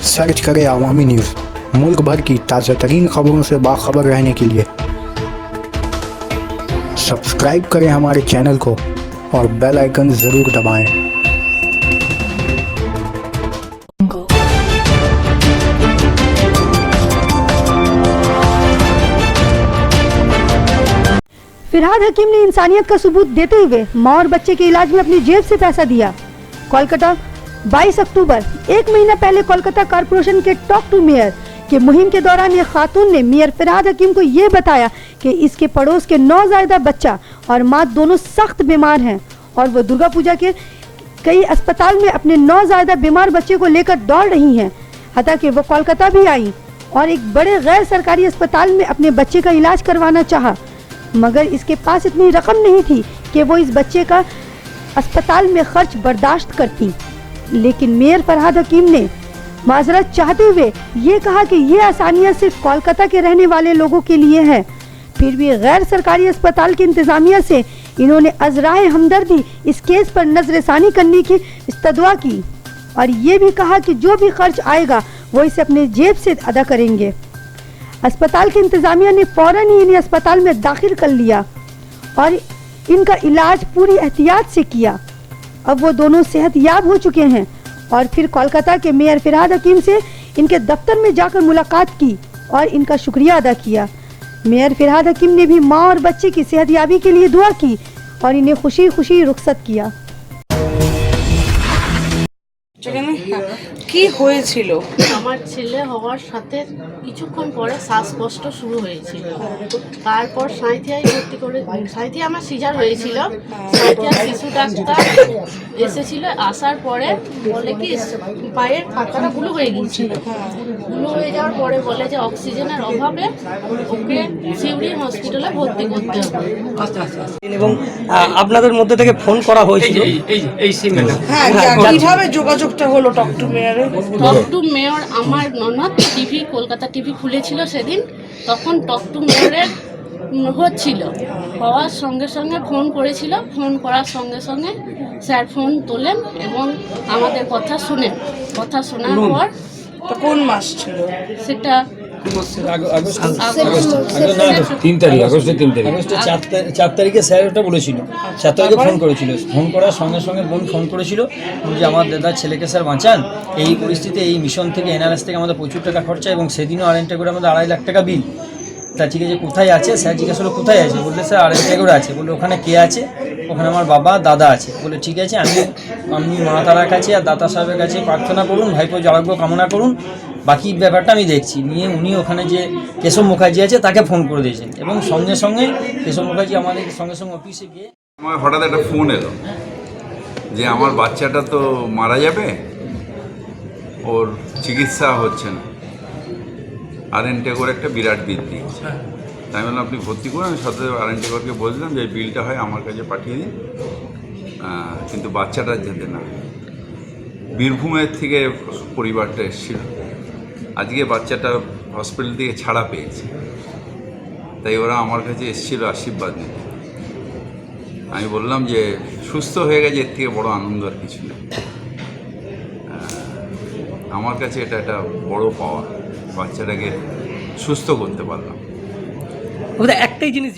Search करें अवामी news. मुल्क भर की ताज़ा तरीन खबरों से बाखबर रहने के लिए सब्सक्राइब करें हमारे चैनल को और बेल आइकन ज़रूर दबाएं। फिरहाद हकीम ने इंसानियत का सबूत देते हुए मां और बच्चे के इलाज में अपनी जेब से पैसा दिया। कोलकाता 22 अक्टूबर, एक महीना पहले कोलकाता कारपोरेशन के टॉक टू मेयर के मुहिम के दौरान ये खातून ने मेयर फिरहाद हकीम को ये बताया कि इसके पड़ोस के नौज़ायदा बच्चा और मां दोनों सख्त बीमार हैं और वो दुर्गा पूजा के कई अस्पताल में अपने नौज़ायदा बीमार बच्चे को लेकर दौड़ रही हैं। हालांकि वो कोलकाता भी आई और एक बड़े गैर सरकारी अस्पताल में अपने बच्चे का इलाज करवाना चाहा, मगर इसके पास इतनी रकम नहीं थी कि वो इस बच्चे का अस्पताल में खर्च बर्दाश्त करती। लेकिन मेयर फरहाद हकीम ने माजरत चाहते हुए ये कहा कि ये आसानियाँ सिर्फ कोलकाता के रहने वाले लोगों के लिए है। फिर भी गैर सरकारी अस्पताल की इंतजामिया से इन्होंने अज़राए हमदर्दी इस केस पर नजरसानी करने की इस्तदवा की और ये भी कहा कि जो भी खर्च आएगा वो इसे अपने जेब से अदा करेंगे। अस्पताल की इंतजामिया ने फौरन ही इन्हें अस्पताल में दाखिल कर लिया और इनका इलाज पूरी एहतियात से किया। अब वो दोनों सेहतयाब हो चुके हैं और फिर कोलकाता के मेयर फिरहाद हकीम से इनके दफ्तर में जाकर मुलाकात की और इनका शुक्रिया अदा किया। मेयर फिरहाद हकीम ने भी माँ और बच्चे की सेहतयाबी के लिए दुआ की और इन्हें खुशी खुशी रुखसत किया। কি হয়েছিল? আমার ছেলে হওয়ার সাথে কিছুক্ষণ পরে শ্বাসকষ্ট শুরু হয়েছিল। তারপর সাঁইথিয়ায় ভর্তি করে, সাঁইথিয়া আমার সিজার হয়েছিল, সাঁইথিয়া শিশু ডাক্তার এসেছিল। আসার পরে বলে কি পায়ের পাতাটা গুলো হয়ে গিয়েছিল। গুলো হয়ে যাওয়ার পরে বলে যে অক্সিজেনের অভাবে ওকে সিউড়ি হসপিটালে ভর্তি করতে হবে। এবং আপনাদের মধ্যে থেকে ফোন করা হয়েছিল এই সিমে। হ্যাঁ, কিভাবে যোগাযোগটা হলো টক টু মেয়রে? টক টু মেয়র আমার ননদ টিভি, কলকাতা টিভি খুলেছিল সেদিন, তখন টক টু মেয়রের হচ্ছিল। হওয়ার সঙ্গে সঙ্গে ফোন করেছিল, ফোন করার সঙ্গে সঙ্গে স্যার ফোন তোলেন এবং আমাদের কথা শুনেন। কথা শোনার পর কোন মাস ছিল সেটা? আগস্টের 4 তারিখে স্যার ওটা বলেছিল। 4 তারিখে ফোন করেছিল। ফোন করার সঙ্গে সঙ্গে বোন ফোন করেছিল যে আমার দাদার ছেলেকে স্যার বাঁচান, এই পরিস্থিতি, এই মিশন থেকে এনআরএস থেকে আমাদের প্রচুর টাকা খরচা এবং সেদিনও আরেকটা করে আমাদের 2.5 লাখ টাকা বিল। তা ঠিক আছে, কোথায় আছে? স্যার জিজ্ঞেস হলো কোথায় আছে, বললে স্যার আরেকটা করে আছে। বললে ওখানে কে আছে? ওখানে আমার বাবা দাদা আছে। বলে ঠিক আছে, আপনি মা তারার কাছে আর দাদা সাহেবের কাছে প্রার্থনা করুন, ভাইপো আরোগ্য কামনা করুন, বাকি ব্যাপারটা আমি দেখছি। নিয়ে উনি ওখানে যে কেশব মুখার্জি আছে তাকে ফোন করে দিয়েছেন এবং সঙ্গে সঙ্গে কেশব মুখার্জি আমাদের সঙ্গে সঙ্গে অফিসে গিয়ে আমার হঠাৎ একটা ফোন এলো যে আমার বাচ্চাটা তো মারা যাবে, ওর চিকিৎসা হচ্ছে না, আরএনটেকর একটা বিরাট বিল দিয়েছে। তাই বললাম আপনি ভর্তি করুন। আমি সত্ত্বেও আরএনটেকরকে বললাম যে বিলটা হয় আমার কাছে পাঠিয়ে দিন, কিন্তু বাচ্চাটা যেতে না। বীরভূমের থেকে পরিবারটা এসেছিল, আজকে বাচ্চাটা হসপিটাল থেকে ছাড়া পেয়েছে, তাই ওরা আমার কাছে এসেছিল আশীর্বাদ নিতে। আমি বললাম যে সুস্থ হয়ে গেছে, এর থেকে বড় আনন্দ আর কিছু নেই। আমার কাছে এটা একটা বড় পাওয়া, বাচ্চাটাকে সুস্থ করতে পারলাম। একটাই জিনিস